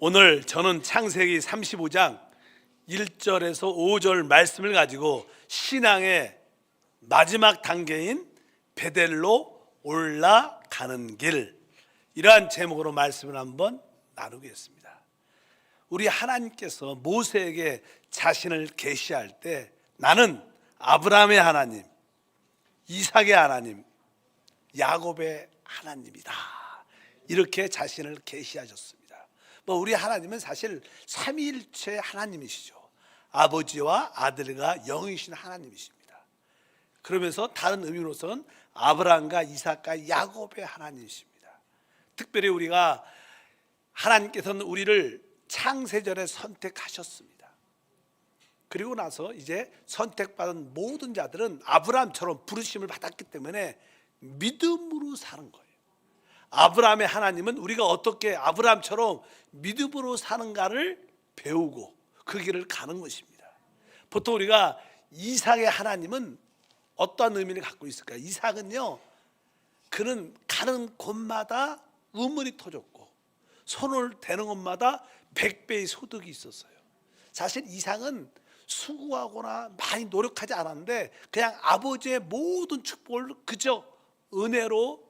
오늘 저는 창세기 35장 1절에서 5절 말씀을 가지고 신앙의 마지막 단계인 베델로 올라가는 길, 이러한 제목으로 말씀을 한번 나누겠습니다. 우리 하나님께서 모세에게 자신을 계시할 때 나는 아브라함의 하나님, 이삭의 하나님, 야곱의 하나님이다, 이렇게 자신을 계시하셨습니다. 우리 하나님은 사실 삼위일체 하나님이시죠. 아버지와 아들과 영이신 하나님이십니다. 그러면서 다른 의미로서는 아브라함과 이삭과 야곱의 하나님이십니다. 특별히 우리가 하나님께서는 우리를 창세전에 선택하셨습니다. 그리고 나서 이제 선택받은 모든 자들은 아브라함처럼 부르심을 받았기 때문에 믿음으로 사는 거예요. 아브라함의 하나님은 우리가 어떻게 아브라함처럼 믿음으로 사는가를 배우고 그 길을 가는 것입니다. 보통 우리가 이삭의 하나님은 어떠한 의미를 갖고 있을까요? 이삭은요, 그는 가는 곳마다 우물이 터졌고 손을 대는 곳마다 100배의 소득이 있었어요. 사실 이삭은 수고하거나 많이 노력하지 않았는데 그냥 아버지의 모든 축복을 그저 은혜로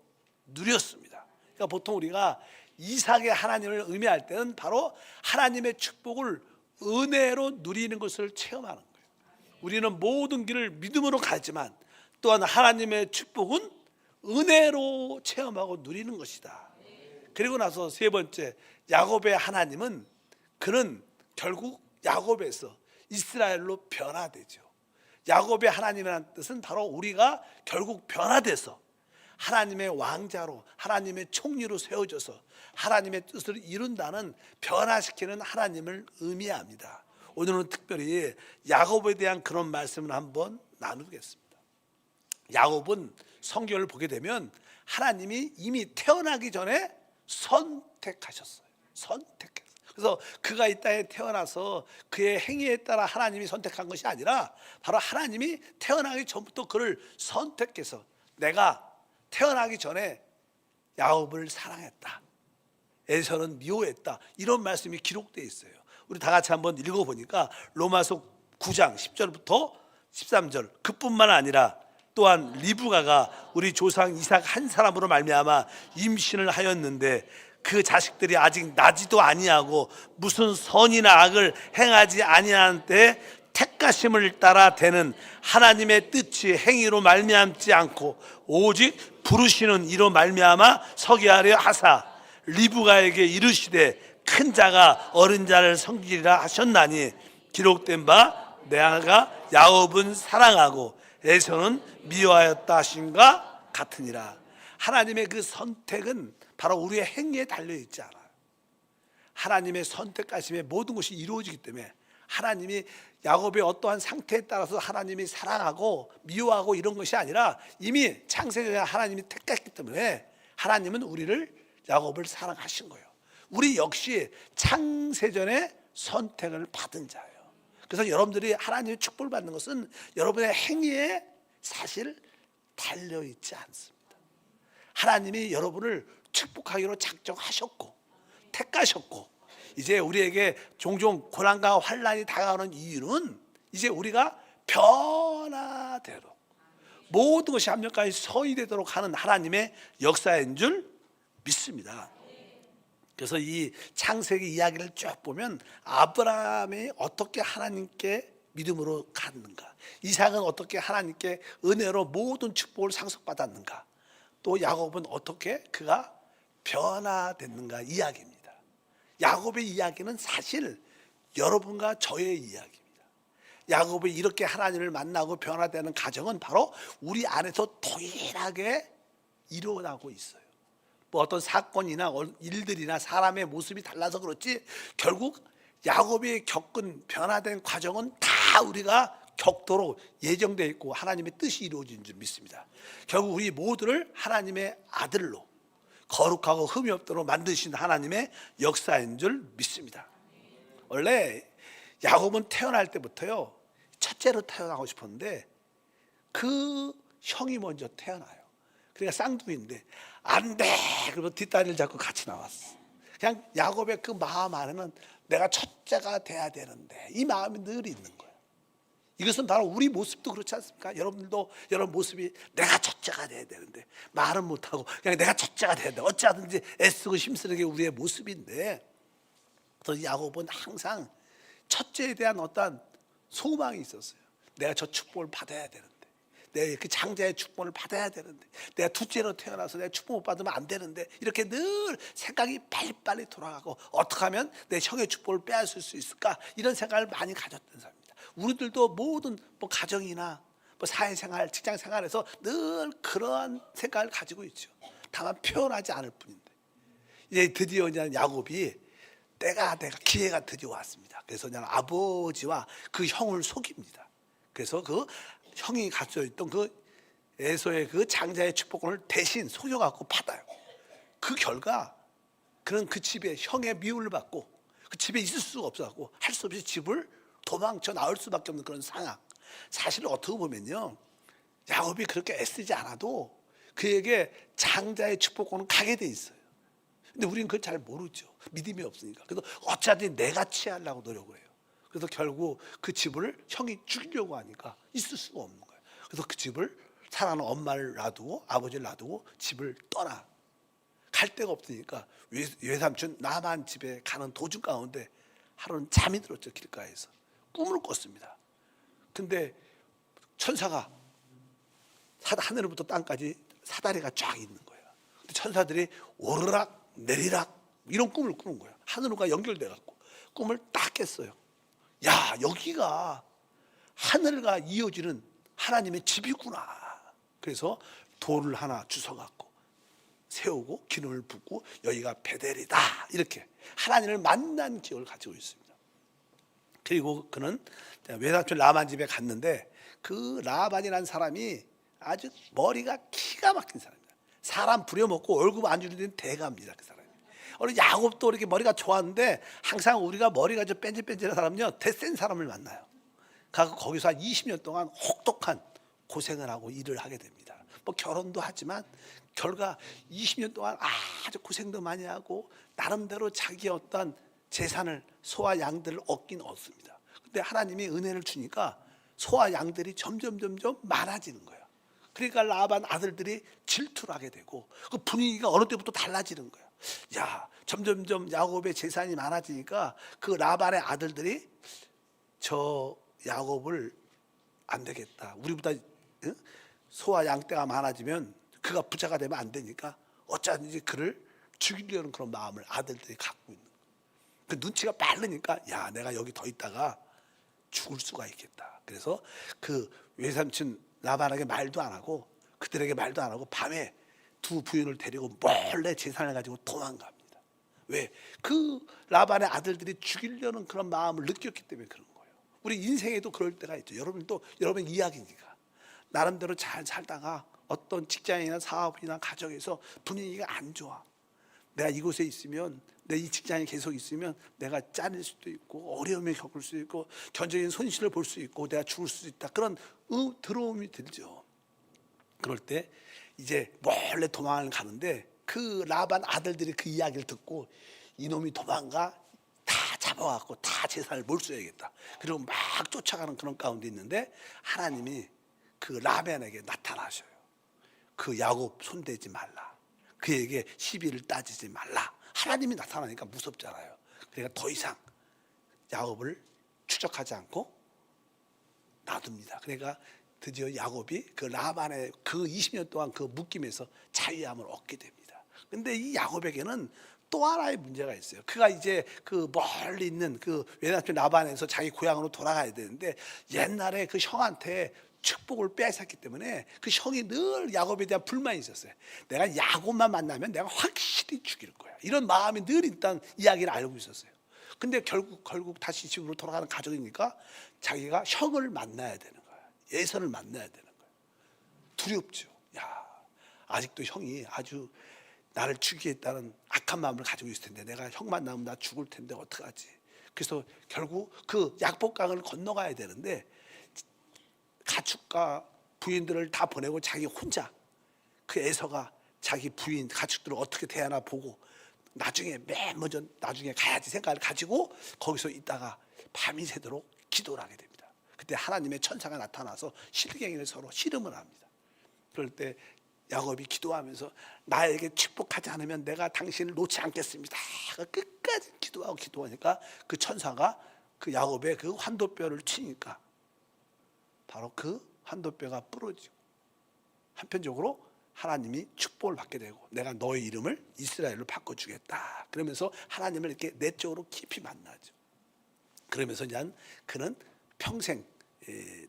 누렸습니다. 그러니까 보통 우리가 이삭의 하나님을 의미할 때는 바로 하나님의 축복을 은혜로 누리는 것을 체험하는 거예요. 우리는 모든 길을 믿음으로 가지만 또한 하나님의 축복은 은혜로 체험하고 누리는 것이다. 그리고 나서 세 번째, 야곱의 하나님은 그는 결국 야곱에서 이스라엘로 변화되죠. 야곱의 하나님이라는 뜻은 바로 우리가 결국 변화돼서 하나님의 왕자로, 하나님의 총리로 세워져서 하나님의 뜻을 이룬다는, 변화시키는 하나님을 의미합니다. 오늘은 특별히 야곱에 대한 그런 말씀을 한번 나누겠습니다. 야곱은 성경을 보게 되면 하나님이 이미 태어나기 전에 선택하셨어요. 선택했어요. 그래서 그가 이 땅에 태어나서 그의 행위에 따라 하나님이 선택한 것이 아니라 바로 하나님이 태어나기 전부터 그를 선택해서 내가 태어나기 전에 야곱을 사랑했다, 에서는 미워했다, 이런 말씀이 기록되어 있어요. 우리 다 같이 한번 읽어보니까 로마서 9장 10절부터 13절, 그뿐만 아니라 또한 리브가가 우리 조상 이삭 한 사람으로 말미암아 임신을 하였는데 그 자식들이 아직 나지도 아니하고 무슨 선이나 악을 행하지 아니한 때 택가심을 따라 되는 하나님의 뜻이 행위로 말미암지 않고 오직 부르시는 이로 말미암아 서게 하려 하사 리브가에게 이르시되 큰 자가 어린 자를 섬기리라 하셨나니 기록된 바 내가 야곱은 사랑하고 에서는 미워하였다 하신가 같으니라. 하나님의 그 선택은 바로 우리의 행위에 달려있지 않아요. 하나님의 선택하심에 모든 것이 이루어지기 때문에 하나님이 야곱의 어떠한 상태에 따라서 하나님이 사랑하고 미워하고 이런 것이 아니라 이미 창세전에 하나님이 택했기 때문에 하나님은 우리를, 야곱을 사랑하신 거예요. 우리 역시 창세전에 선택을 받은 자예요. 그래서 여러분들이 하나님의 축복을 받는 것은 여러분의 행위에 사실 달려있지 않습니다. 하나님이 여러분을 축복하기로 작정하셨고 택하셨고, 이제 우리에게 종종 고난과 환난이 다가오는 이유는 이제 우리가 변화되도록 모든 것이 합력까지 서의되도록 하는 하나님의 역사인 줄 믿습니다. 그래서 이 창세기 이야기를 쭉 보면 아브라함이 어떻게 하나님께 믿음으로 갔는가, 이삭은 어떻게 하나님께 은혜로 모든 축복을 상속받았는가, 또 야곱은 어떻게 그가 변화됐는가 이야기입니다. 야곱의 이야기는 사실 여러분과 저의 이야기입니다. 야곱이 이렇게 하나님을 만나고 변화되는 과정은 바로 우리 안에서 동일하게 일어나고 있어요. 뭐 어떤 사건이나 일들이나 사람의 모습이 달라서 그렇지 결국 야곱이 겪은 변화된 과정은 다 우리가 겪도록 예정되어 있고 하나님의 뜻이 이루어진 줄 믿습니다. 결국 우리 모두를 하나님의 아들로 거룩하고 흠이 없도록 만드신 하나님의 역사인 줄 믿습니다. 원래 야곱은 태어날 때부터요, 첫째로 태어나고 싶었는데 그 형이 먼저 태어나요. 그러니까 쌍둥이인데 안 돼, 그러면 뒷다리를 잡고 같이 나왔어. 그냥 야곱의 그 마음 안에는 내가 첫째가 돼야 되는데 이 마음이 늘 있는 거예요. 이것은 바로 우리 모습도 그렇지 않습니까? 여러분들도 여러분 모습이 내가 첫째가 돼야 되는데 말은 못하고 그냥 내가 첫째가 돼야 돼. 어찌하든지 애쓰고 힘쓰는 게 우리의 모습인데, 그래서 야곱은 항상 첫째에 대한 어떤 소망이 있었어요. 내가 저 축복을 받아야 되는데, 내가 그 장자의 축복을 받아야 되는데, 내가 둘째로 태어나서 내가 축복 못 받으면 안 되는데, 이렇게 늘 생각이 빨리빨리 돌아가고 어떻게 하면 내 형의 축복을 빼앗을 수 있을까, 이런 생각을 많이 가졌던 사람입니다. 우리들도 모든 가정이나 사회생활, 직장생활에서 늘 그러한 생각을 가지고 있죠. 다만 표현하지 않을 뿐인데, 이제 드디어 이제 야곱이 때가 기회가 드디어 왔습니다. 그래서 그냥 아버지와 그 형을 속입니다. 그래서 그 형이 가지고 있던 그 에서의 그 장자의 축복권을 대신 속여갖고 받아요. 그 결과 그는 그 집에 형의 미움을 받고 그 집에 있을 수가 없어갖고 할 수 없이 집을 도망쳐 나올 수밖에 없는 그런 상황. 사실 어떻게 보면요, 야곱이 그렇게 애쓰지 않아도 그에게 장자의 축복권은 가게 돼 있어요. 근데 우리는 그걸 잘 모르죠. 믿음이 없으니까. 그래서 어차피 내가 취하려고 노력을 해요. 그래서 결국 그 집을 형이 죽이려고 하니까 있을 수가 없는 거예요. 그래서 그 집을 사랑하는 엄마를 놔두고 아버지를 놔두고 집을 떠나. 갈 데가 없으니까 외삼촌 라반 집에 가는 도중 가운데 하루는 잠이 들었죠. 길가에서 꿈을 꿨습니다. 근데 천사가 하늘부터 땅까지 사다리가 쫙 있는 거예요. 근데 천사들이 오르락 내리락 이런 꿈을 꾸는 거예요. 하늘과 연결돼 갖고 꿈을 딱 깼어요. 야, 여기가 하늘과 이어지는 하나님의 집이구나. 그래서 돌을 하나 주워 갖고 세우고 기름을 붓고 여기가 베델이다, 이렇게 하나님을 만난 기억을 가지고 있습니다. 그리고 그는 외삼촌 라반 집에 갔는데 그 라반이라는 사람이 아주 머리가 기가 막힌 사람입니다. 사람 부려먹고 월급 안 주는 대가입니다. 그 사람이. 오늘 야곱도 이렇게 머리가 좋았는데 항상 우리가 머리가 좀 뺀질뺀질한 사람은요, 대센 사람을 만나요. 거기서 한 20년 동안 혹독한 고생을 하고 일을 하게 됩니다. 결혼도 하지만 결과 20년 동안 아주 고생도 많이 하고 나름대로 자기의 어떤 재산을, 소와 양들을 얻긴 얻습니다. 근데 하나님이 은혜를 주니까 소와 양들이 점점 많아지는 거예요. 그러니까 라반 아들들이 질투를 하게 되고 그 분위기가 어느 때부터 달라지는 거예요. 야, 점점 야곱의 재산이 많아지니까 그 라반의 아들들이 저 야곱을 안 되겠다, 우리보다 소와 양떼가 많아지면 그가 부자가 되면 안 되니까 어쩌든지 그를 죽이려는 그런 마음을 아들들이 갖고 있는 거예요. 그 눈치가 빠르니까 야, 내가 여기 더 있다가 죽을 수가 있겠다. 그래서 그 외삼촌 라반에게 말도 안 하고 그들에게 말도 안 하고 밤에 두 부인을 데리고 몰래 재산을 가지고 도망갑니다. 왜? 그 라반의 아들들이 죽이려는 그런 마음을 느꼈기 때문에 그런 거예요. 우리 인생에도 그럴 때가 있죠. 여러분도 여러분 이야기니까 나름대로 잘 살다가 어떤 직장이나 사업이나 가정에서 분위기가 안 좋아. 내가 이곳에 있으면, 내 이 직장에 계속 있으면 내가 잘릴 수도 있고 어려움을 겪을 수 있고 경제적인 손실을 볼 수 있고 내가 죽을 수도 있다, 그런 두려움이 들죠. 그럴 때 이제 몰래 도망을 가는데 그 라반 아들들이 그 이야기를 듣고 이놈이 도망가, 다 잡아갖고 다 재산을 몰수해야겠다. 그리고 막 쫓아가는 그런 가운데 있는데 하나님이 그 라반에게 나타나셔요. 그 야곱 손대지 말라, 그에게 시비를 따지지 말라. 하나님이 나타나니까 무섭잖아요. 그러니까 더 이상 야곱을 추적하지 않고 놔둡니다. 그러니까 드디어 야곱이 그 라반의 그 20년 동안 그 묶임에서 자유함을 얻게 됩니다. 근데 이 야곱에게는 또 하나의 문제가 있어요. 그가 이제 그 멀리 있는 그 외삼촌 라반에서 자기 고향으로 돌아가야 되는데 옛날에 그 형한테 축복을 빼앗았기 때문에 그 형이 늘 야곱에 대한 불만이 있었어요. 내가 야곱만 만나면 내가 확실히 죽일 거야, 이런 마음이 늘 있다는 이야기를 알고 있었어요. 근데 결국 다시 집으로 돌아가는 가족이니까 자기가 형을 만나야 되는 거야. 예선을 만나야 되는 거야. 두렵죠. 야, 아직도 형이 아주 나를 죽이겠다는 악한 마음을 가지고 있을 텐데 내가 형 만나면 나 죽을 텐데 어떡하지. 그래서 결국 그 약복강을 건너가야 되는데 가축과 부인들을 다 보내고 자기 혼자, 그 에서가 자기 부인 가축들을 어떻게 대하나 보고 나중에 맨 먼저 나중에 가야지 생각을 가지고 거기서 있다가 밤이 새도록 기도를 하게 됩니다. 그때 하나님의 천사가 나타나서 실갱이를 서로 씨름을 합니다. 그럴 때 야곱이 기도하면서 나에게 축복하지 않으면 내가 당신을 놓지 않겠습니다. 끝까지 기도하니까 그 천사가 그 야곱의 그 환도뼈를 치니까 바로 그 환도뼈가 부러지고 한편적으로 하나님이 축복을 받게 되고 내가 너의 이름을 이스라엘로 바꿔주겠다. 그러면서 하나님을 이렇게 내적으로 깊이 만나죠. 그러면서 이제 그는 평생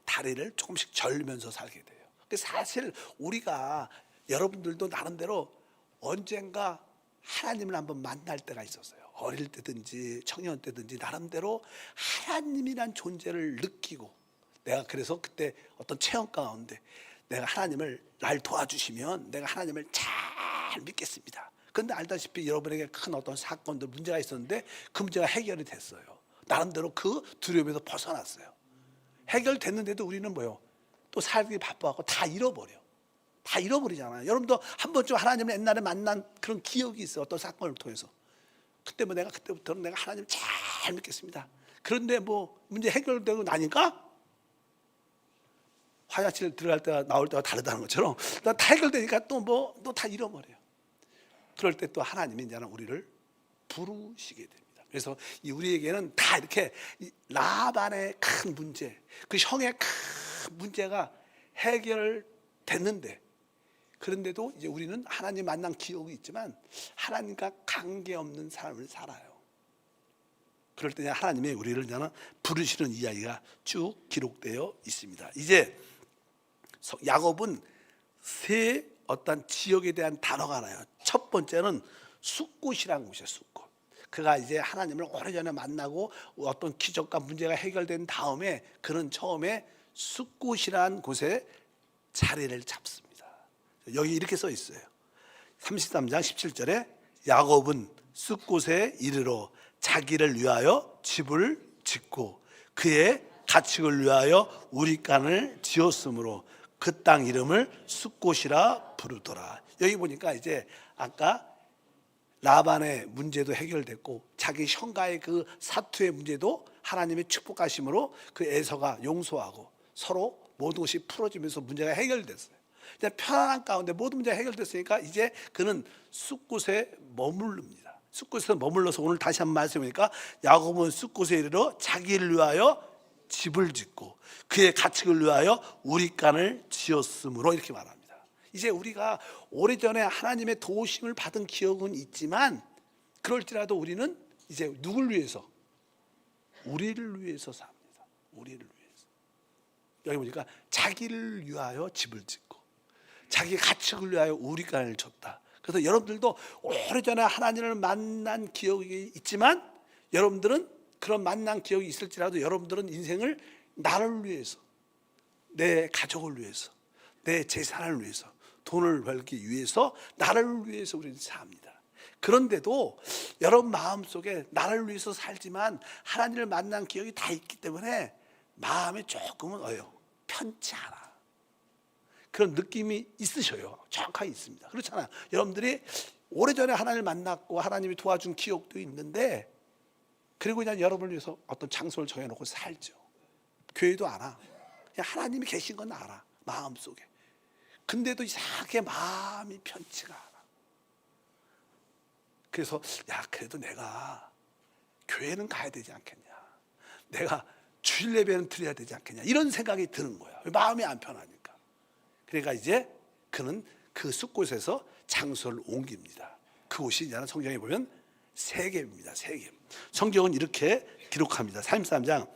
다리를 조금씩 절면서 살게 돼요. 사실 우리가 여러분들도 나름대로 언젠가 하나님을 한번 만날 때가 있었어요. 어릴 때든지 청년 때든지 나름대로 하나님이란 존재를 느끼고 내가 그래서 그때 어떤 체험 가운데 내가 하나님을 날 도와주시면 내가 하나님을 잘 믿겠습니다. 그런데 알다시피 여러분에게 큰 어떤 사건들 문제가 있었는데 그 문제가 해결이 됐어요. 나름대로 그 두려움에서 벗어났어요. 해결됐는데도 우리는 뭐요? 또 살기 바빠갖고 다 잃어버려. 다 잃어버리잖아요. 여러분도 한 번쯤 하나님을 옛날에 만난 그런 기억이 있어요. 어떤 사건을 통해서. 그때 뭐 내가 그때부터는 내가 하나님 잘 믿겠습니다. 그런데 뭐 문제 해결되고 나니까 화장실 들어갈 때가 나올 때가 다르다는 것처럼 다 해결되니까 또 다 잃어버려요. 그럴 때 또 하나님이 이제는 우리를 부르시게 됩니다. 그래서 우리에게는 다 이렇게 라반의 큰 문제, 그 형의 큰 문제가 해결됐는데 그런데도 이제 우리는 하나님 만난 기억이 있지만 하나님과 관계없는 삶을 살아요. 그럴 때 하나님이 우리를 부르시는 이야기가 쭉 기록되어 있습니다. 이제 야곱은 세 어떤 지역에 대한 단어가 나요. 첫 번째는 숫곳이라는 곳이에요. 숫곳. 그가 이제 하나님을 오래전에 만나고 어떤 기적과 문제가 해결된 다음에 그는 처음에 숫곳이라는 곳에 자리를 잡습니다. 여기 이렇게 써 있어요. 33장 17절에 야곱은 숫곳에 이르러 자기를 위하여 집을 짓고 그의 가축을 위하여 우리간을 지었으므로 그 땅 이름을 숫곳이라 부르더라. 여기 보니까 이제 아까 라반의 문제도 해결됐고 자기 형과의 그 사투의 문제도 하나님의 축복하심으로 그 에서가 용서하고 서로 모든 것이 풀어지면서 문제가 해결됐어요. 이제 편안한 가운데 모든 문제가 해결됐으니까 이제 그는 숫곳에 머무릅니다. 숫곳에 머물러서 오늘 다시 한번 말씀하니까 야곱은 숫곳에 이르러 자기를 위하여 집을 짓고 그의 가축을 위하여 우리간을 지었으므로 이렇게 말합니다. 이제 우리가 오래전에 하나님의 도우심을 받은 기억은 있지만 그럴지라도 우리는 이제 누굴 위해서? 우리를 위해서 삽니다. 우리를 위해서. 여기 보니까 자기를 위하여 집을 짓고 자기 가축을 위하여 우리간을 쳤다. 그래서 여러분들도 오래전에 하나님을 만난 기억이 있지만 여러분들은 그런 만난 기억이 있을지라도 여러분들은 인생을 나를 위해서, 내 가족을 위해서, 내 재산을 위해서, 돈을 벌기 위해서, 나를 위해서 우리는 삽니다. 그런데도 여러분 마음속에 나를 위해서 살지만 하나님을 만난 기억이 다 있기 때문에 마음이 조금은 편치 않아. 그런 느낌이 있으셔요. 정확하게 있습니다. 그렇잖아요. 여러분들이 오래전에 하나님을 만났고 하나님이 도와준 기억도 있는데 그리고 그냥 여러분을 위해서 어떤 장소를 정해놓고 살죠. 교회도 알아. 그냥 하나님이 계신 건 알아. 마음속에. 근데도 이상하게 마음이 편치가 않아. 그래서 그래도 내가 교회는 가야 되지 않겠냐. 내가 주일 예배는 드려야 되지 않겠냐. 이런 생각이 드는 거야. 마음이 안 편하니까. 그러니까 이제 그는 그 숲곳에서 장소를 옮깁니다. 그곳이 이제 성경에 보면 세겜입니다. 세겜. 성경은 이렇게 기록합니다. 33장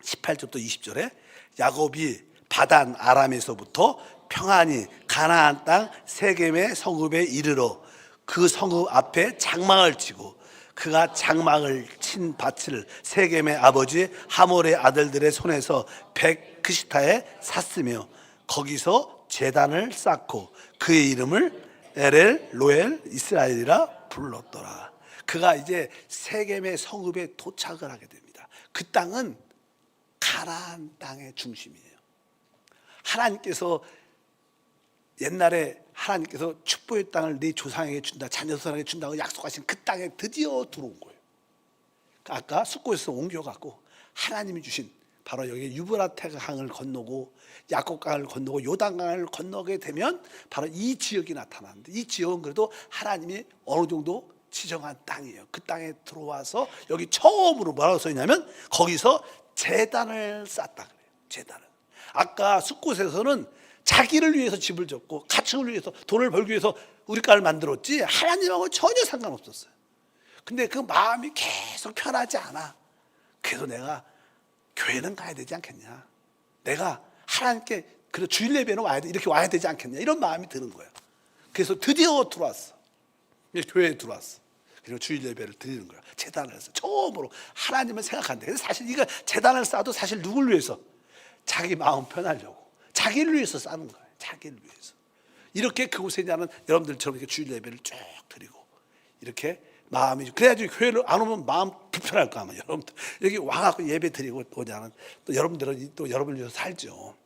18절부터 20절에 야곱이 바단 아람에서부터 평안히 가나안 땅 세겜의 성읍에 이르러 그 성읍 앞에 장막을 치고 그가 장막을 친 밭을 세겜의 아버지 하몰의 아들들의 손에서 백크시타에 샀으며 거기서 제단을 쌓고 그의 이름을 에렐 로엘 이스라엘이라 불렀더라. 그가 이제 세겜의 성읍에 도착을 하게 됩니다. 그 땅은 가나안 땅의 중심이에요. 하나님께서 옛날에 하나님께서 축복의 땅을 네 조상에게 준다, 자녀 조상에게 준다고 약속하신 그 땅에 드디어 들어온 거예요. 아까 숫곳에서 옮겨갖고 하나님이 주신 바로 여기 유브라테 강을 건너고 야곱 강을 건너고 요단강을 건너게 되면 바로 이 지역이 나타나는데, 이 지역은 그래도 하나님이 어느 정도 지정한 땅이에요. 그 땅에 들어와서 여기 처음으로 뭐라고 써있냐면 거기서 제단을 쌓았다 그래요. 제단을. 아까 숫곳에서는 자기를 위해서 집을 졌고 가축을 위해서 돈을 벌기 위해서 우리가를 만들었지 하나님하고 전혀 상관없었어요. 근데 그 마음이 계속 편하지 않아. 그래서 내가 교회는 가야 되지 않겠냐, 내가 하나님께 그래 주일 예배는 와야 돼, 이렇게 와야 되지 않겠냐, 이런 마음이 드는 거야. 그래서 드디어 들어왔어. 교회에 들어왔어. 그리고 주일 예배를 드리는 거야. 제단을 해서 처음으로 하나님을 생각한대. 근데 사실 이거 제단을 쌓아도 사실 누굴 위해서? 자기 마음 편하려고, 자기를 위해서 쌓는 거예요. 자기를 위해서. 이렇게 그곳에 있는 여러분들처럼 이렇게 주일 예배를 쭉 드리고 이렇게 마음이, 그래야지 교회를 안 오면 마음 불편할 거 아마. 여러분들 여기 와갖고 예배 드리고 오자는, 또 여러분들은 또 여러분을 위해서 살죠.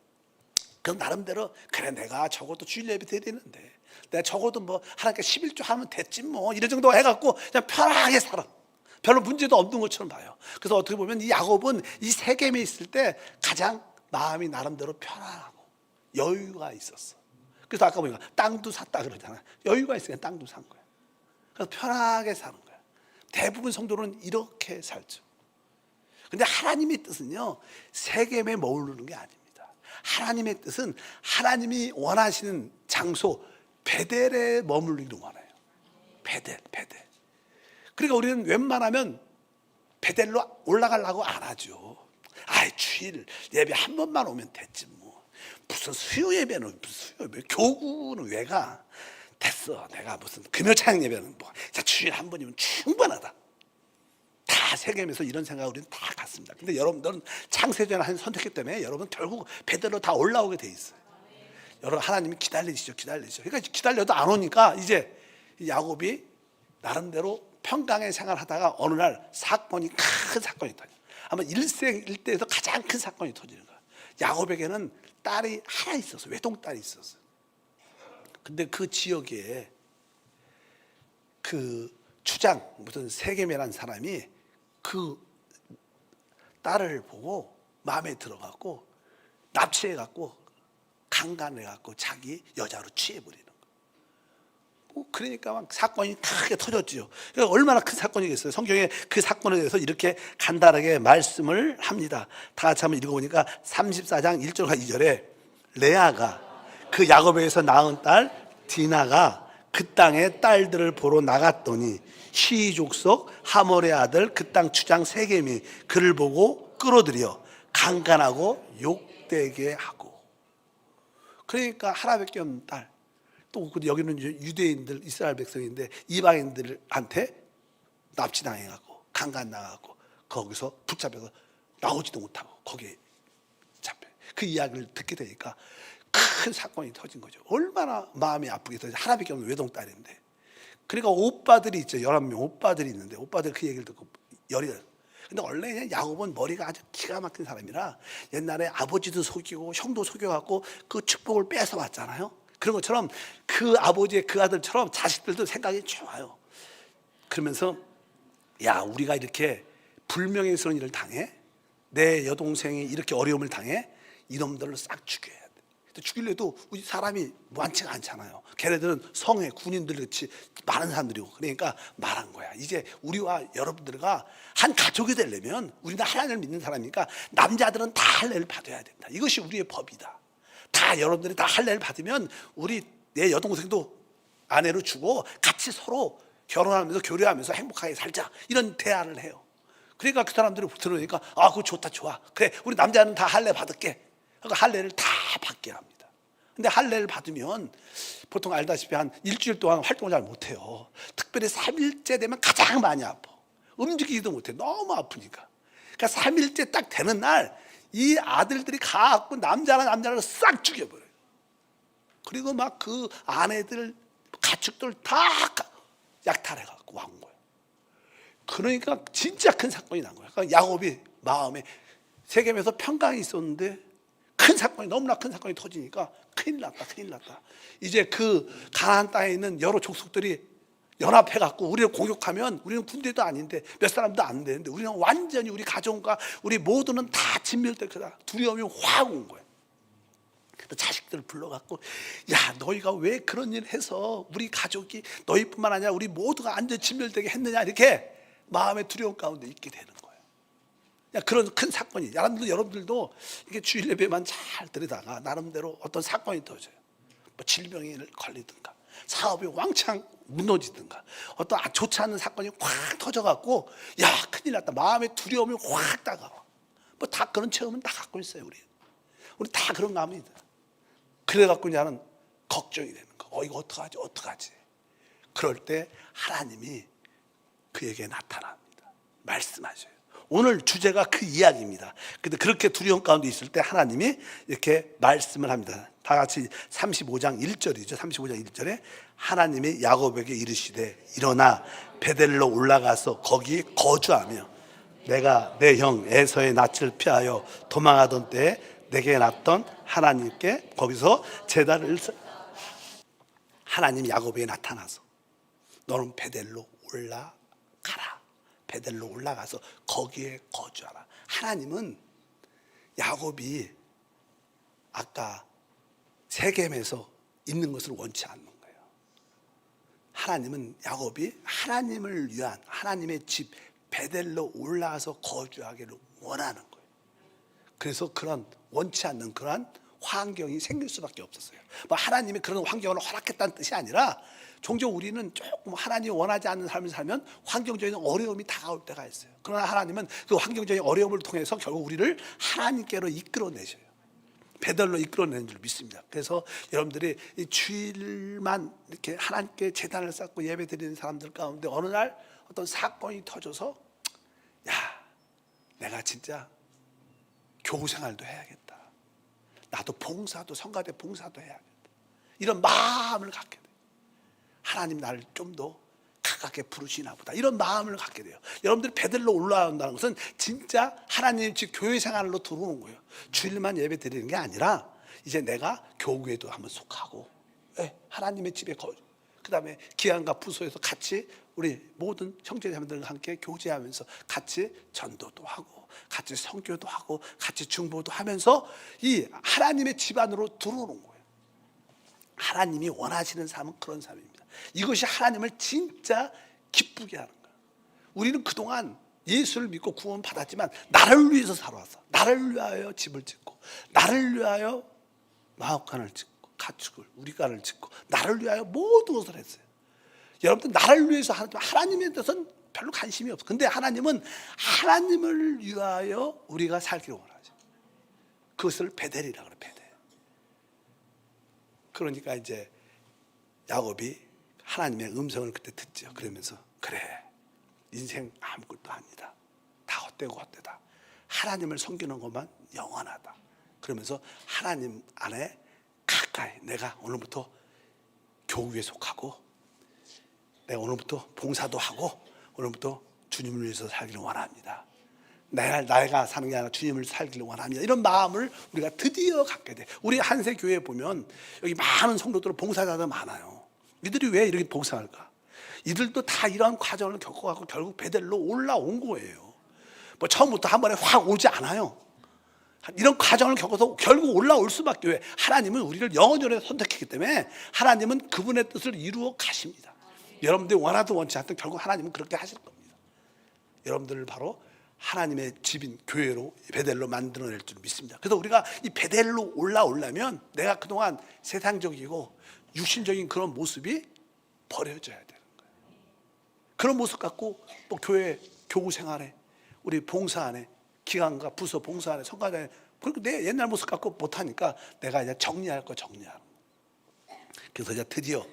그럼 나름대로 그래 내가 적어도 주일 예배 드리는데 내가 적어도 뭐 하나님께 11조 하면 됐지 뭐, 이런 정도 해갖고 그냥 편하게 살아. 별로 문제도 없는 것처럼 봐요. 그래서 어떻게 보면 이 야곱은 이 세겜에 있을 때 가장 마음이 나름대로 편안하고 여유가 있었어. 그래서 아까 보니까 땅도 샀다 그러잖아. 여유가 있으니까 땅도 산 거야. 그래서 편하게 사는 거야. 대부분 성도는 이렇게 살죠. 근데 하나님의 뜻은요, 세겜에 머무르는 게 아닙니다. 하나님의 뜻은 하나님이 원하시는 장소 베델에 머물기를 원해요. 베델. 그러니까 우리는 웬만하면 베델로 올라가려고 안 하죠. 아이 주일 예배 한 번만 오면 됐지 뭐. 무슨 수요 예배는 무슨 수요 예배, 교구는 왜 가? 됐어. 내가 무슨 금요찬양 예배는 뭐 주일 한 번이면 충분하다. 다 세겜에서 이런 생각을 우리는 다 갖습니다. 근데 여러분들은 창세전에 한 선택했기 때문에 여러분 결국 베델로 다 올라오게 돼 있어요. 여러분 하나님이 기다리시죠. 그러니까 기다려도 안 오니까 이제 야곱이 나름대로 평강의 생활하다가 어느 날 큰 사건이 터져. 아마 일생 일대에서 가장 큰 사건이 터지는 거야. 야곱에게는 딸이 하나 있었어. 외동딸이 있었어. 근데 그 지역에 그 추장 무슨 세겜이라는 사람이 그 딸을 보고 마음에 들어갖고 납치해갖고 강간해갖고 자기 여자로 취해버리는 거예요. 그러니까 막 사건이 크게 터졌지요. 그러니까 얼마나 큰 사건이겠어요. 성경에 그 사건에 대해서 이렇게 간단하게 말씀을 합니다. 다 같이 한번 읽어보니까 34장 1절과 2절에 레아가 그 야곱에게서 낳은 딸 디나가 그 땅에 딸들을 보러 나갔더니 시이 족속 하몰의 아들 그 땅 추장 세겜이 그를 보고 끌어들여 강간하고 욕되게 하고. 그러니까 하나밖에 없는 딸, 또 여기는 유대인들 이스라엘 백성인데 이방인들한테 납치당해갖고 강간당하고 거기서 붙잡혀서 나오지도 못하고 거기에 잡혀. 그 이야기를 듣게 되니까 큰 사건이 터진 거죠. 얼마나 마음이 아프게 터져. 하나밖에 없는 외동딸인데. 그러니까 오빠들이 있죠. 11명 오빠들이 있는데 오빠들 그 얘기를 듣고 열이 나요. 근데 원래 야곱은 머리가 아주 기가 막힌 사람이라 옛날에 아버지도 속이고 형도 속여갖고 그 축복을 뺏어 왔잖아요. 그런 것처럼 그 아버지의 그 아들처럼 자식들도 생각이 좋아요. 그러면서 야 우리가 이렇게 불명예스러운 일을 당해, 내 여동생이 이렇게 어려움을 당해, 이놈들을 싹 죽여야 돼. 죽이려도 사람이 많지가 않잖아요. 걔네들은 성에 군인들 같이 많은 사람들이고. 그러니까 말한 거야. 이제 우리와 여러분들과 한 가족이 되려면 우리는 하나님을 믿는 사람이니까 남자들은 다 할례를 받아야 된다. 이것이 우리의 법이다. 다 여러분들이 다 할례를 받으면 우리 내 여동생도 아내로 주고 같이 서로 결혼하면서 교류하면서 행복하게 살자, 이런 대화를 해요. 그러니까 그 사람들이 들으니까 아 그거 좋다, 좋아. 그래 우리 남자는 다 할례 받을게. 그러니까 할례를 다 받게 합니다. 근데 할례를 받으면 보통 알다시피 한 일주일 동안 활동을 잘 못해요. 특별히 3일째 되면 가장 많이 아파. 움직이지도 못해. 너무 아프니까. 그러니까 3일째 딱 되는 날 이 아들들이 가갖고 남자를 싹 죽여버려요. 그리고 막 그 아내들 가축들 다 약탈해갖고 왕 거예요. 그러니까 진짜 큰 사건이 난 거예요. 그러니까 야곱이 마음에 세겜에서 평강이 있었는데 큰 사건이, 너무나 큰 사건이 터지니까 큰일 났다, 큰일 났다. 이제 그 가나안 땅에 있는 여러 족속들이 연합해 갖고 우리를 공격하면, 우리는 군대도 아닌데 몇 사람도 안 되는데 우리는 완전히 우리 가정과 우리 모두는 다 진멸될 거다. 두려움이 확 온 거예요. 자식들을 불러갖고, 야, 너희가 왜 그런 일을 해서 우리 가족이, 너희뿐만 아니라 우리 모두가 완전 진멸되게 했느냐, 이렇게 마음의 두려움 가운데 있게 되는 거예요. 그런 큰 사건이, 여러분들도 이게 주일 예배만 잘 들으다가 나름대로 어떤 사건이 터져요. 뭐 질병에 걸리든가, 사업이 왕창 무너지든가, 어떤 좋지 않은 사건이 확 터져갖고, 야, 큰일 났다, 마음의 두려움이 확 다가와. 뭐 다 그런 체험은 다 갖고 있어요. 우리 다 그런 마음이 있어요. 그래갖고 나는 걱정이 되는 거. 이거 어떡하지? 그럴 때 하나님이 그에게 나타납니다. 말씀하셔요. 오늘 주제가 그 이야기입니다. 근데 그렇게 두려움 가운데 있을 때 하나님이 이렇게 말씀을 합니다. 다 같이 35장 1절이죠. 35장 1절에 하나님이 야곱에게 이르시되 일어나 베델로 올라가서 거기 거주하며 내가 내 형 에서의 낯을 피하여 도망하던 때에 내게 났던 하나님께 거기서 제단을, 하나님 야곱에게 나타나서 너는 베델로 올라가라. 베델로 올라가서 거기에 거주하라. 하나님은 야곱이 아까 세겜에서 있는 것을 원치 않는 거예요. 하나님은 야곱이 하나님을 위한 하나님의 집 베델로 올라가서 거주하기를 원하는 거예요. 그래서 그런 원치 않는 그러한 환경이 생길 수밖에 없었어요. 뭐 하나님이 그런 환경을 허락했다는 뜻이 아니라, 종종 우리는 조금 하나님이 원하지 않는 삶을 살면 환경적인 어려움이 다가올 때가 있어요. 그러나 하나님은 그 환경적인 어려움을 통해서 결국 우리를 하나님께로 이끌어내셔요. 베델로 이끌어내는 줄 믿습니다. 그래서 여러분들이 이 주일만 이렇게 하나님께 제단을 쌓고 예배 드리는 사람들 가운데 어느 날 어떤 사건이 터져서, 야, 내가 진짜 교우 생활도 해야겠다, 나도 봉사도, 성가대 봉사도 해야겠다, 이런 마음을 갖게 돼요. 하나님 나를 좀 더 가깝게 부르시나 보다, 이런 마음을 갖게 돼요. 여러분들이 베델로 올라온다는 것은 진짜 하나님 집 교회 생활로 들어오는 거예요. 주일만 예배 드리는 게 아니라 이제 내가 교회도 한번 속하고, 하나님의 집에 그 다음에 기안과 부소에서 같이 우리 모든 형제자매들과 함께 교제하면서 같이 전도도 하고 같이 선교도 하고 같이 중보도 하면서 이 하나님의 집 안으로 들어오는 거예요. 하나님이 원하시는 삶은 그런 삶입니다. 이것이 하나님을 진짜 기쁘게 하는 거예요. 우리는 그동안 예수를 믿고 구원 받았지만 나를 위해서 살아왔어. 나를 위하여 집을 짓고, 나를 위하여 마옥간을 짓고, 가축을 우리간을 짓고, 나를 위하여 모든 것을 했어요. 여러분들 나를 위해서 하나님에 대해서는 별로 관심이 없어. 근데 하나님은 하나님을 위하여 우리가 살기를 원하죠. 그것을 베델이라고 그래요. 베델. 그러니까 이제 야곱이 하나님의 음성을 그때 듣죠. 그러면서 그래, 인생 아무것도 아니다, 다 헛되고 헛되다, 하나님을 섬기는 것만 영원하다. 그러면서 하나님 안에 가까이, 내가 오늘부터 교회에 속하고, 내가 오늘부터 봉사도 하고, 오늘부터 주님을 위해서 살기를 원합니다. 내가 사는 게 아니라 주님을 살기를 원합니다. 이런 마음을 우리가 드디어 갖게 돼. 우리 한세 교회에 보면 여기 많은 성도들, 봉사자들 많아요. 이들이 왜 이렇게 봉사할까? 이들도 다 이런 과정을 겪어가고 결국 베델로 올라온 거예요. 뭐 처음부터 한 번에 확 오지 않아요. 이런 과정을 겪어서 결국 올라올 수밖에. 왜? 하나님은 우리를 영원전에 선택했기 때문에 하나님은 그분의 뜻을 이루어 가십니다. 여러분들이 원하든 원치 않든 결국 하나님은 그렇게 하실 겁니다. 여러분들을 바로 하나님의 집인 교회로, 베델로 만들어낼 줄 믿습니다. 그래서 우리가 이 베델로 올라오려면 내가 그동안 세상적이고 육신적인 그런 모습이 버려져야 되는 거예요. 그런 모습 갖고 뭐 교회 교구 생활에, 우리 봉사 안에, 기관과 부서 봉사 안에, 성가대, 그리고 내 옛날 모습 갖고 못하니까 내가 이제 정리할 거 정리하는 거예요. 그래서 이제 드디어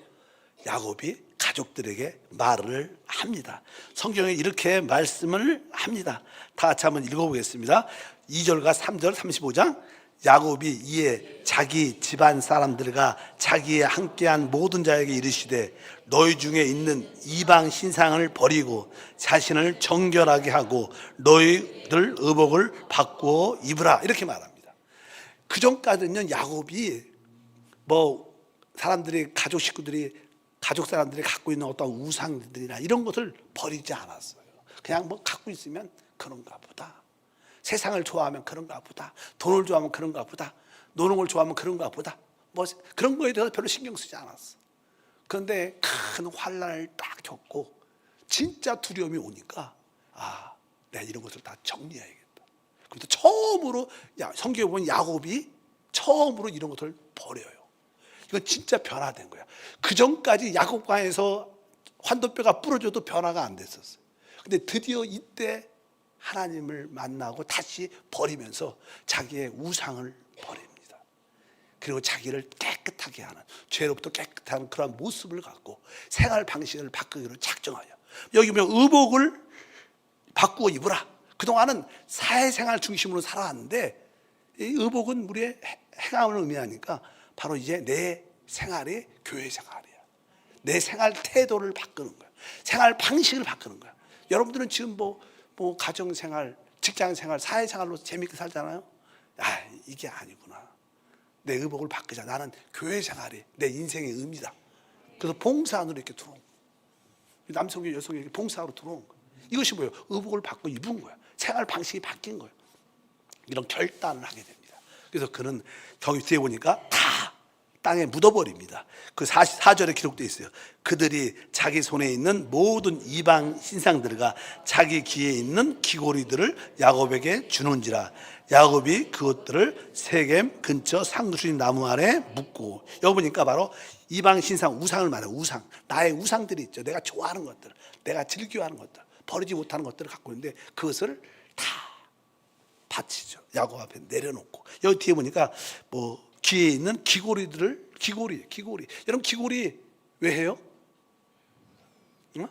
야곱이 가족들에게 말을 합니다. 성경에 이렇게 말씀을 합니다. 다 같이 한번 읽어보겠습니다. 2절과 3절 35장. 야곱이 이에 자기 집안 사람들과 자기의 함께한 모든 자에게 이르시되 너희 중에 있는 이방 신상을 버리고 자신을 정결하게 하고 너희들 의복을 바꾸어 입으라, 이렇게 말합니다. 그 전까지는 야곱이 뭐 사람들이 가족 식구들이 가족 사람들이 갖고 있는 어떤 우상들이나 이런 것을 버리지 않았어요. 그냥 뭐 갖고 있으면 그런가 보다. 세상을 좋아하면 그런가 보다. 돈을 좋아하면 그런가 보다. 노는 걸 좋아하면 그런가 보다. 뭐 그런 거에 대해서 별로 신경 쓰지 않았어. 그런데 큰 환난을 딱 겪고 진짜 두려움이 오니까 내가 이런 것을 다 정리해야겠다. 그래서 처음으로 성경에 보면 야곱이 처음으로 이런 것을 버려요. 이건 진짜 변화된 거야. 그 전까지 야곱강에서 환도뼈가 부러져도 변화가 안 됐었어요. 근데 드디어 이때 하나님을 만나고 다시 버리면서 자기의 우상을 버립니다. 그리고 자기를 깨끗하게 하는, 죄로부터 깨끗한 그런 모습을 갖고 생활 방식을 바꾸기로 작정하여, 여기 보면 의복을 바꾸어 입으라. 그동안은 사회생활 중심으로 살아왔는데 이 의복은 우리의 행함을 의미하니까 바로 이제 내 생활이 교회 생활이야. 내 생활 태도를 바꾸는 거야. 생활 방식을 바꾸는 거야. 여러분들은 지금 뭐 가정생활, 직장생활, 사회생활로 재밌게 살잖아요. 이게 아니구나. 내 의복을 바꾸자. 나는 교회 생활이 내 인생의 의미다. 그래서 봉사 안으로 이렇게 들어온 거야. 남성이 여성에게 봉사로 들어온 거야. 이것이 뭐예요? 의복을 바꿔 입은 거야. 생활 방식이 바뀐 거예요. 이런 결단을 하게 됩니다. 그래서 그는 경기 뒤에 보니까 다 땅에 묻어버립니다. 그 44절에 기록되어 있어요. 그들이 자기 손에 있는 모든 이방 신상들과 자기 귀에 있는 귀고리들을 야곱에게 주는지라. 야곱이 그것들을 세겜 근처 상수리 나무 아래 묻고, 여기 보니까 바로 이방 신상, 우상을 말해요. 우상, 나의 우상들이 있죠. 내가 좋아하는 것들, 내가 즐겨하는 것들, 버리지 못하는 것들을 갖고 있는데 그것을 다 바치죠. 야곱 앞에 내려놓고, 여기 뒤에 보니까 뭐 귀에 있는 귀고리들을, 귀고리. 여러분 귀고리 왜 해요? 응?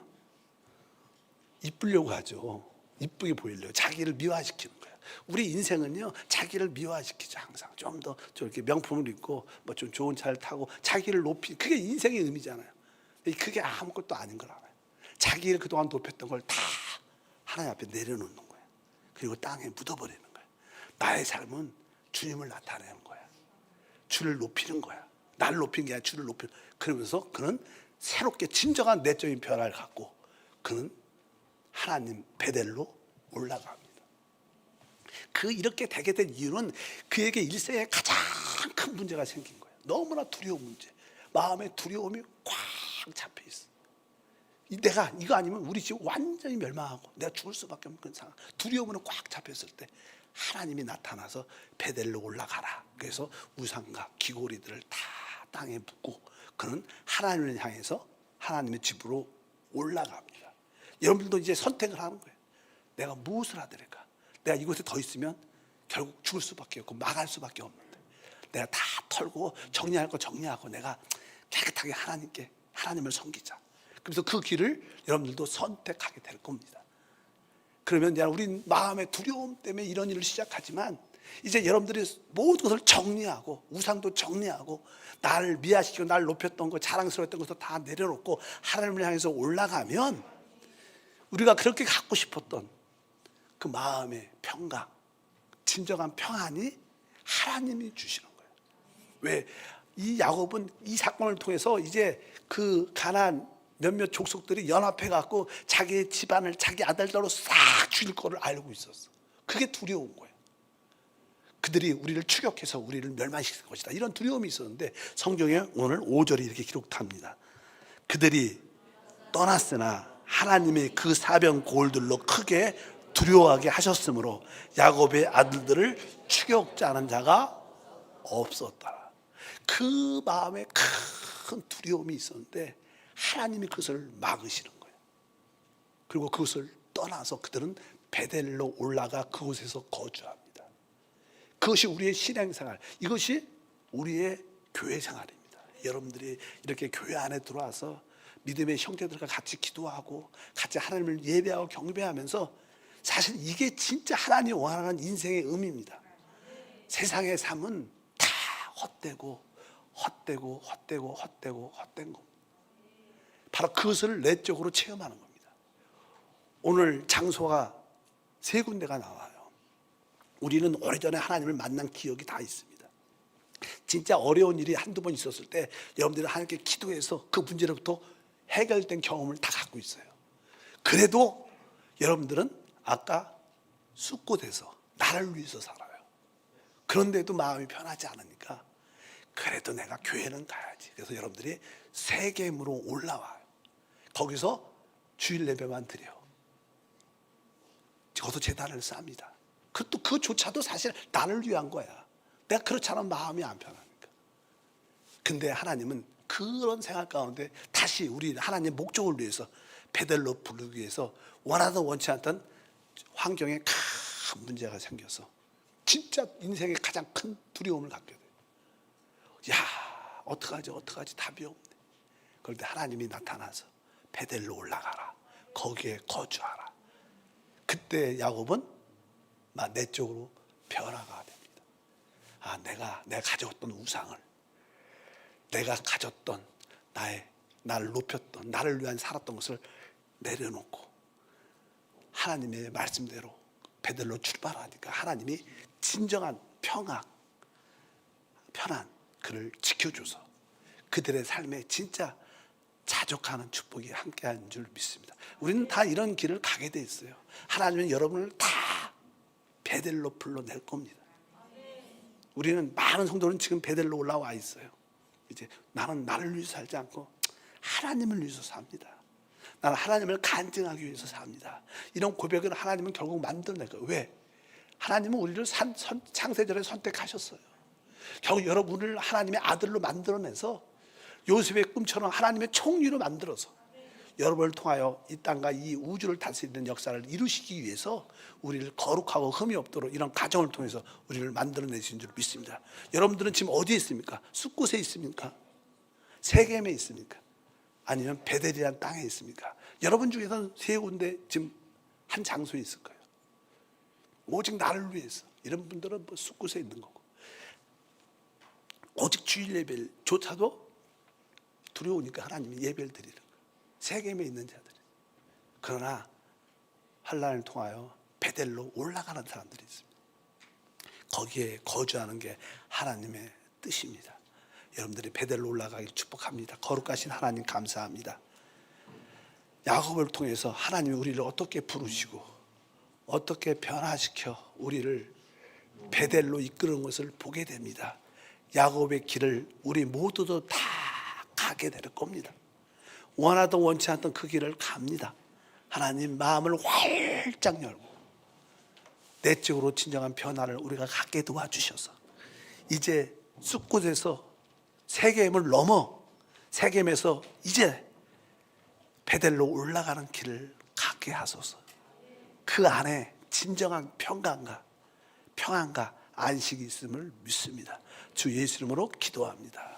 이쁘려고 하죠. 이쁘게 보이려고, 자기를 미화시키는 거예요. 우리 인생은요, 자기를 미화시키죠. 항상 좀 더 저렇게 명품을 입고 뭐 좀 좋은 차를 타고 자기를 높이, 그게 인생의 의미잖아요. 그게 아무것도 아닌 걸 알아요. 자기를 그동안 높였던 걸 다 하나님 앞에 내려놓는 거예요. 그리고 땅에 묻어버리는 거예요. 나의 삶은 주님을 나타내는 거야. 주를 높이는 거야. 나를 높이는 게 아니라 주를 높이는. 그러면서 그는 새롭게 진정한 내적인 변화를 갖고 그는 하나님 베델로 올라갑니다. 이렇게 되게 된 이유는 그에게 일생에 가장 큰 문제가 생긴 거예요. 너무나 두려운 문제. 마음에 두려움이 꽉 잡혀 있어. 내가 이거 아니면 우리 집 완전히 멸망하고 내가 죽을 수밖에 없는 그런 상황. 두려움으로 꽉 잡혔을 때 하나님이 나타나서 베델로 올라가라. 그래서 우상과 귀고리들을 다 땅에 묻고 그는 하나님을 향해서 하나님의 집으로 올라갑니다. 여러분들도 이제 선택을 하는 거예요. 내가 무엇을 하더랄까? 내가 이곳에 더 있으면 결국 죽을 수밖에 없고 망할 수밖에 없는데 내가 다 털고 정리할 거 정리하고 내가 깨끗하게 하나님을 섬기자. 그래서 그 길을 여러분들도 선택하게 될 겁니다. 그러면 우리 마음의 두려움 때문에 이런 일을 시작하지만 이제 여러분들이 모든 것을 정리하고 우상도 정리하고 나를 미화시키고 나를 높였던 거, 자랑스러웠던 것도 다 내려놓고 하나님을 향해서 올라가면 우리가 그렇게 갖고 싶었던 그 마음의 평강, 진정한 평안이 하나님이 주시는 거예요. 왜? 이 야곱은 이 사건을 통해서 이제 그 가나안 몇몇 족속들이 연합해 갖고 자기 집안을 자기 아들들로 싹 죽일 거를 알고 있었어. 그게 두려운 거예요. 그들이 우리를 추격해서 우리를 멸망시킬 것이다. 이런 두려움이 있었는데 성경에 오늘 5절이 이렇게 기록합니다. 그들이 떠났으나 하나님의 그 사병 고을들로 크게 두려워하게 하셨으므로 야곱의 아들들을 추격자는 자가 없었더라. 그 마음에 큰 두려움이 있었는데 하나님이 그것을 막으시는 거예요. 그리고 그것을 떠나서 그들은 베델로 올라가 그곳에서 거주합니다. 그것이 우리의 신앙생활, 이것이 우리의 교회 생활입니다. 여러분들이 이렇게 교회 안에 들어와서 믿음의 형제들과 같이 기도하고 같이 하나님을 예배하고 경배하면서 사실 이게 진짜 하나님이 원하는 인생의 의미입니다. 세상의 삶은 다 헛되고 헛된 겁니다. 바로 그것을 내적으로 체험하는 겁니다. 오늘 장소가 3군데가 나와요. 우리는 오래전에 하나님을 만난 기억이 다 있습니다. 진짜 어려운 일이 한두 번 있었을 때 여러분들이 하나님께 기도해서 그 문제로부터 해결된 경험을 다 갖고 있어요. 그래도 여러분들은 아까 쑥고돼서 나를 위해서 살아요. 그런데도 마음이 편하지 않으니까 그래도 내가 교회는 가야지. 그래서 여러분들이 세겜으로 올라와요. 거기서 주일 예배만 드려. 거기서 제단을 쌉니다. 그조차도 사실 나를 위한 거야. 내가 그렇지 않으면 마음이 안 편하니까. 근데 하나님은 그런 생각 가운데 다시 우리 하나님의 목적을 위해서 베델로 부르기 위해서 원하든 원치 않던 환경에 큰 문제가 생겨서 진짜 인생의 가장 큰 두려움을 갖게 돼요. 야, 어떡하지 답이 없네. 그런데 하나님이 나타나서 베델로 올라가라. 거기에 거주하라. 그때 야곱은 막 내적으로 변화가 됩니다. 아, 내가 가졌던 우상을, 내가 가졌던 나를 높였던, 나를 위한 살았던 것을 내려놓고 하나님의 말씀대로 베델로 출발하니까 하나님이 진정한 편안 그를 지켜줘서 그들의 삶에 진짜 자족하는 축복이 함께하는 줄 믿습니다. 우리는 다 이런 길을 가게 돼 있어요. 하나님은 여러분을 다 베델로 불러낼 겁니다. 우리는 많은 성도는 지금 베델로 올라와 있어요. 이제 나는 나를 위해서 살지 않고 하나님을 위해서 삽니다. 나는 하나님을 간증하기 위해서 삽니다. 이런 고백을 하나님은 결국 만들어낼 거예요. 왜? 하나님은 우리를 창세전에 선택하셨어요. 결국 여러분을 하나님의 아들로 만들어내서 요셉의 꿈처럼 하나님의 총리로 만들어서 여러분을 통하여 이 땅과 이 우주를 다스리는 역사를 이루시기 위해서 우리를 거룩하고 흠이 없도록 이런 가정을 통해서 우리를 만들어내신 줄 믿습니다. 여러분들은 지금 어디에 있습니까? 숲곳에 있습니까? 세겜에 있습니까? 아니면 베델이라는 땅에 있습니까? 여러분 중에서는 세 군데 지금 한 장소에 있을 거예요. 오직 나를 위해서. 이런 분들은 뭐 숲곳에 있는 거고, 오직 주일 예배조차도 두려우니까 하나님이 예배를 드리는 거예요. 세겜에 있는 자들이. 그러나 환난을 통하여 베델로 올라가는 사람들이 있습니다. 거기에 거주하는 게 하나님의 뜻입니다. 여러분들이 베델로 올라가길 축복합니다. 거룩하신 하나님 감사합니다. 야곱을 통해서 하나님이 우리를 어떻게 부르시고 어떻게 변화시켜 우리를 베델로 이끄는 것을 보게 됩니다. 야곱의 길을 우리 모두도 다 가게 될 겁니다. 원하든 원치 않던 그 길을 갑니다. 하나님 마음을 활짝 열고 내적으로 진정한 변화를 우리가 갖게 도와주셔서 이제 숲곳에서 세겜을 넘어 세겜에서 이제 베델로 올라가는 길을 갖게 하소서. 그 안에 진정한 평안과 안식이 있음을 믿습니다. 주 예수 이름으로 기도합니다.